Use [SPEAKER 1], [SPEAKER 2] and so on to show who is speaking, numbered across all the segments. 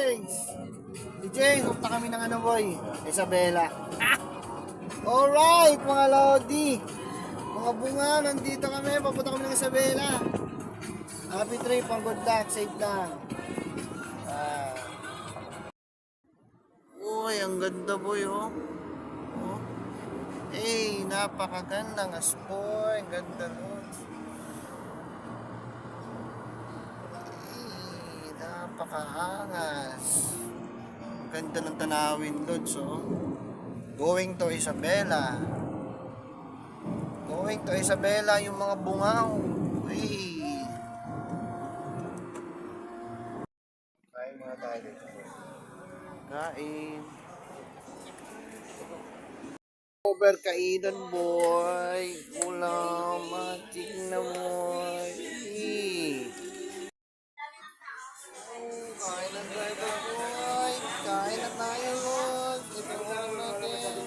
[SPEAKER 1] James. Si James, punta kami ng ano boy? Isabela. Alright, mga Lodi. Mga bunga, nandito kami. Papunta kami ng Isabela. Happy trip, ang good luck, safe lang. Uy, ang ganda boy, oh. Oh. Eh, napakaganda ng aspoy. Ang ganda nun. Eh, napakaangas. Ang ganda ng tanawin, Lods, oh. Going to Isabela. Going to Isabela yung mga bungaw. Uy. Kain mga tayo dito. Kain. Over kainan boy. Ulam. Matik na boy. Kain na tayo boy. Kain na tayo boy. Ito ulam natin.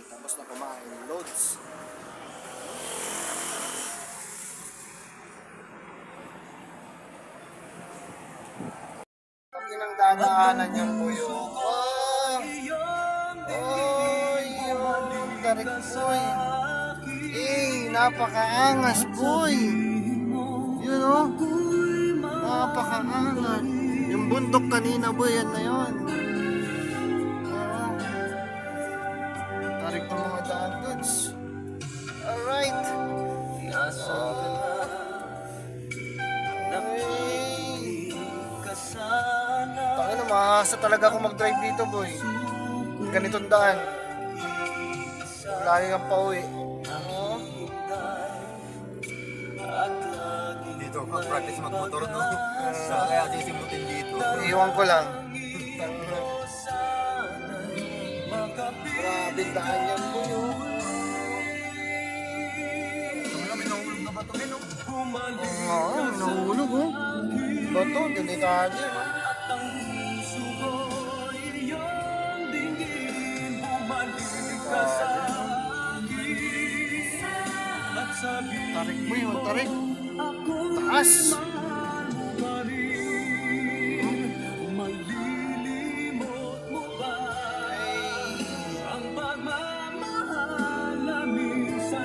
[SPEAKER 1] Tapos na kumain. Loads. Ang dadaanan niyang buyo. Oh, yung tarik boy. Napakaangas boy. Yun oh. Napakaangas. Yung bundok kanina boy, yan na yun. Tarik ng mga daan goods. Alright. Tangina, mahasa talaga ako mag-drive dito boy. Ganitong daan. Lagi kang pauwi.
[SPEAKER 2] Dito ako practice magmotor no. Kaya sisimutin dito.
[SPEAKER 1] Iwan ko lang. Grabe daan yan boy.
[SPEAKER 2] May nahulog na bato rin no.
[SPEAKER 1] Oo, nahulog oh. Bato, delikado no. Tarik mo yun, tarik. Taas.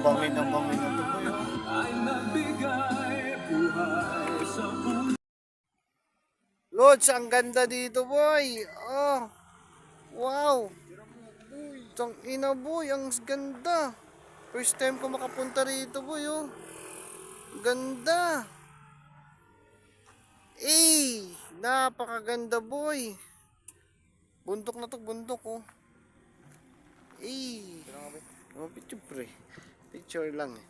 [SPEAKER 1] Bangin na to boy. Lods, ang ganda dito boy. Oh. Wow. Tang ina boy, ang ganda. First time ko makapunta rito boy oh. Ganda. Napakaganda boy. Bundok na to, bundok oh. Picture pre. Picture lang eh.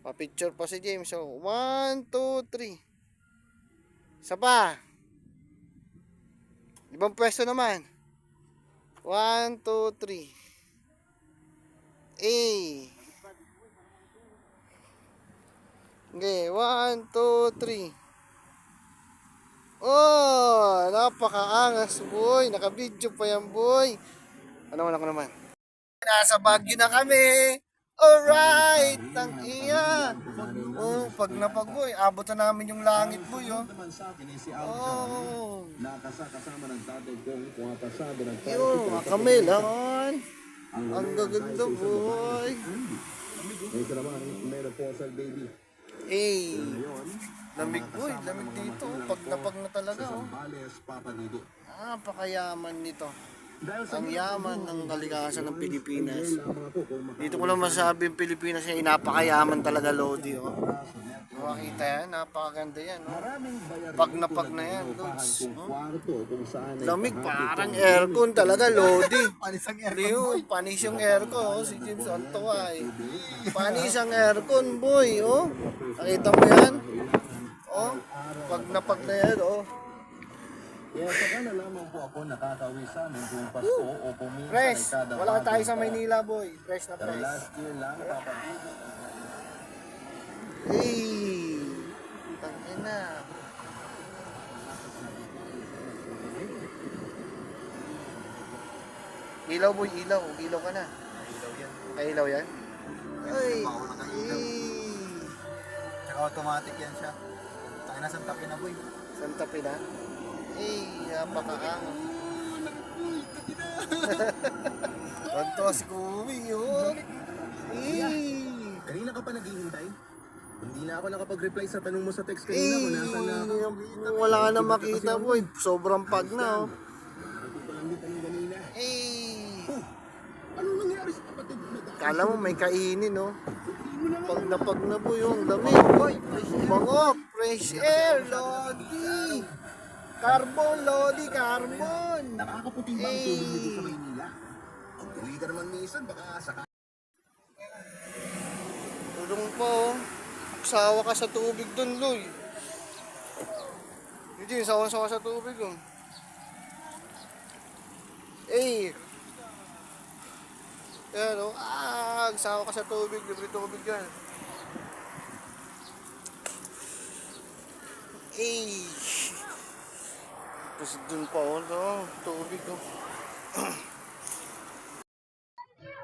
[SPEAKER 1] Pa-picture pa si James oh. 1, 2, 3. Isa pa. Ibang pwesto naman. 1, 2, 3. Okay, 1, 2, 3. Oh, napakaangas boy. Naka-video pa yan boy. Ano ako naman. Nasa Baguio na kami. Alright, tang-iya. Oh, pag napag boy, abot na namin yung langit boy oh. Oh. Yun, kami lang. Ang gaganda boy. Lamig boy, lamig dito. Pag napag na talaga oh. Napakayaman nito. Ang yaman ng kalikasan ng Pilipinas. Dito ko lang masabi yung Pilipinas ay napakayaman talaga Lodi oh. Makita yan, napakaganda yan oh. Pag napag na yan Lods oh. Lamig parang aircon talaga Lodi. Panis yung aircon oh. Si James Antoa eh. Panis ang aircon boy oh. Nakita mo yan oh. Pag napag na yan oh.
[SPEAKER 2] Saka na lamang po ako nakakauwi sa amin kung Pasko o pumunta
[SPEAKER 1] Fresh! Wala tayo sa Maynila boy. Fresh na fresh.
[SPEAKER 2] Last year lang papagod.
[SPEAKER 1] Tangina. Ilaw boy, ilaw. Ilaw ka na.
[SPEAKER 2] Ilaw yan.
[SPEAKER 1] Ilaw yan? Ay.
[SPEAKER 2] Tsaka automatic yan siya. Tayo na Santa Fe na boy.
[SPEAKER 1] Santa Fe na. Eh, napakaang. Tanto si Kuwi, yun. Eh.
[SPEAKER 2] Kanina ka pa naghihintay? Hindi na ako nakapag-reply sa tanong mo sa text kanina kung nasan na ako.
[SPEAKER 1] Wala ka na makita, boy. Sobrang pag na, oh.
[SPEAKER 2] Palangitan yung kanina.
[SPEAKER 1] Eh.
[SPEAKER 2] Ano nangyari sa kapatid mo?
[SPEAKER 1] Kala mo may kainin, no? Pag na po yung dami. Mga fresh air, Lodi. Carbon, Lodi, carbon.
[SPEAKER 2] Nakakaputing ba ang tubig nito sa Maynila? Pag-uwi ka naman minsan, baka saka.
[SPEAKER 1] Tulong po, oh. Sawa ka sa tubig dun, Loy. Hindi, sawa-sawa sa tubig, oh. Eh. Yan, oh. Sawa ka sa tubig. Libre tubig yan. Eh. Tapos dun pa, oh. No? Tubig, oh.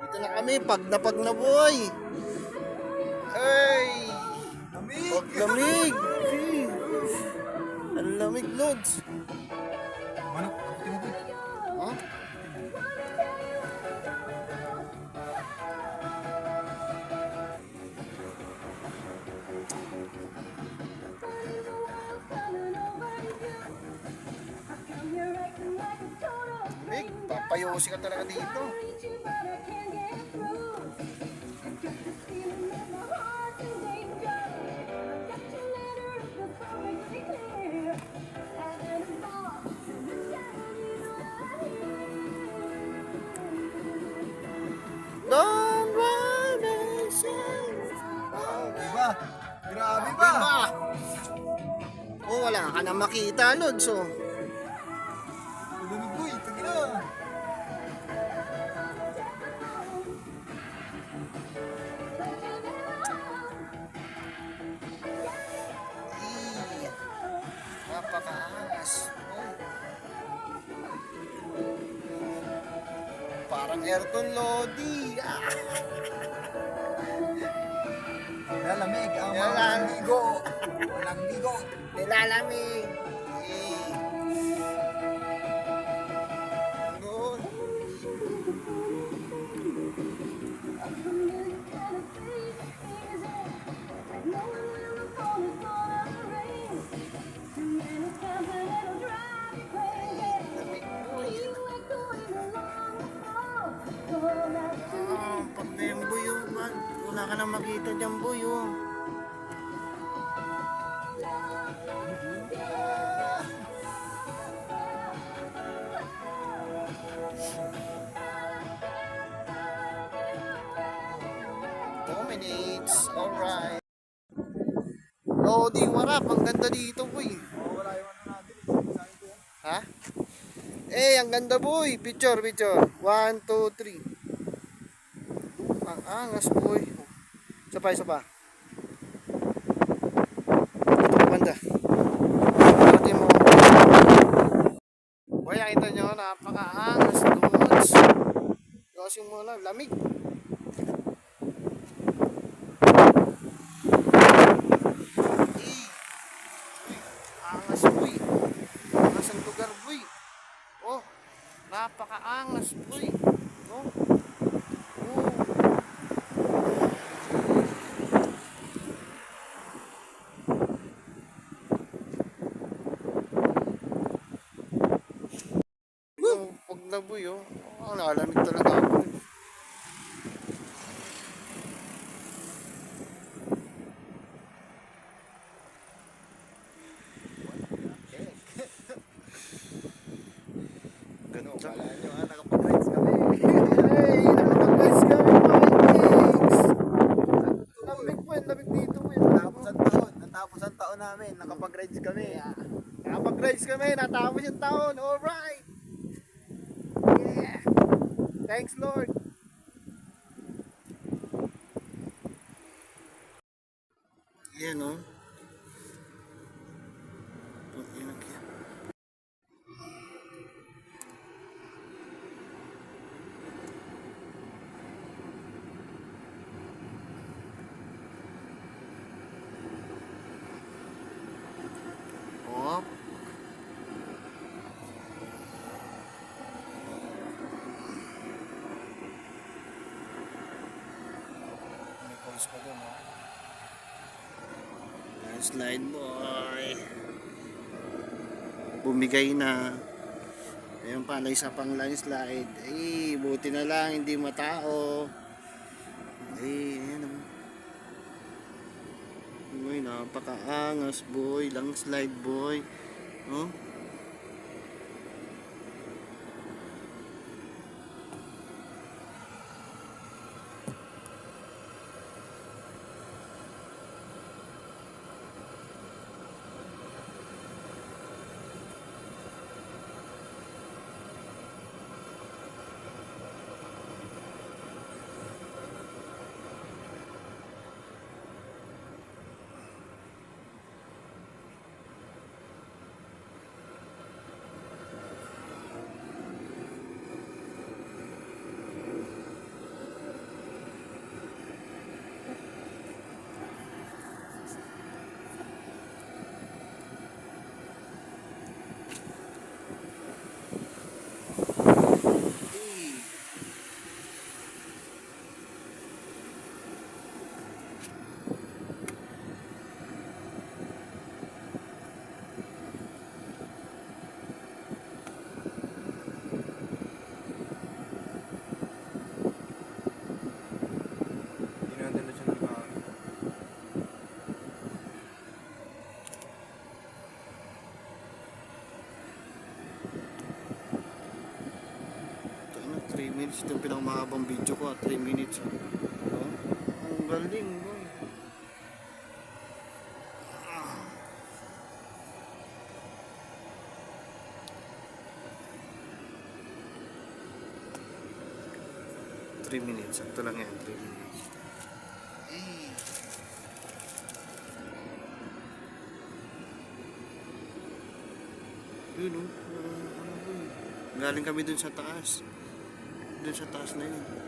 [SPEAKER 1] Dito na kami. Pag na boy. Ay. Pag lamig. Ang lamig, Lods.
[SPEAKER 2] Ano? Kaputing mo boy?
[SPEAKER 1] Ha? Lamig. Papayosi ka talaga dito. Don't run
[SPEAKER 2] Diba? Grabe ba?
[SPEAKER 1] Diba? Oh, wala ka na makita, Lods, oh.
[SPEAKER 2] Lumig boy, tagina.
[SPEAKER 1] Eh, napakaangas. Oh. Parang aircon, Lodi.
[SPEAKER 2] Lalamig ang mga
[SPEAKER 1] Yan.
[SPEAKER 2] ligo. Walang ligo.
[SPEAKER 1] Nilalamig. Eh. Good. Pag na yung buyo, man. Wala ka na makita dyan, buyo. Minutes. Alright. Lodi, warap. Ang ganda dito, boy.
[SPEAKER 2] Wala yung ano natin.
[SPEAKER 1] Ha? Eh, ang ganda, boy. Picture, picture. 1, 2, 3. Ang angas, boy. Isa pa, isa pa. Ito pa banda. Pati mo. Boy, nakita nyo, napaka-angas. Dudes. Kasi mo lang, lamig. Angas, boy. Angas ang lugar, boy. Oh, napaka-angas, boy. Oh. Oh. Oh, pag naboy, oh. Oh, nakalamig talaga ako. Ganda.
[SPEAKER 2] Wala nyo ha, nakapag-rides kami.
[SPEAKER 1] Hey, nakapag-guys kami, mga kings. Lamig po, lamig dito po.
[SPEAKER 2] Natapos ang taon namin, nakapag-rides kami.
[SPEAKER 1] Nakapag-rides kami, natapos yung taon. Alright. Yeah. Thanks, Lord. Yan, oh. Slide boy. Bumigay na. Ayun pala, isa pang landslide. Ay, buti na lang, hindi matao. Ay, ayan naman. Uy, napakaangas boy. Landslide boy. Oh. Ay. 3 minutes. Ito yung pinakamahabang video ko. 3 minutes. Oh. Ang galing boy. Ah. 3 minutes. Ito lang yan. 3 minutes. Eh. Yun oh. Galing kami dun sa taas. Dun sa taas na yun.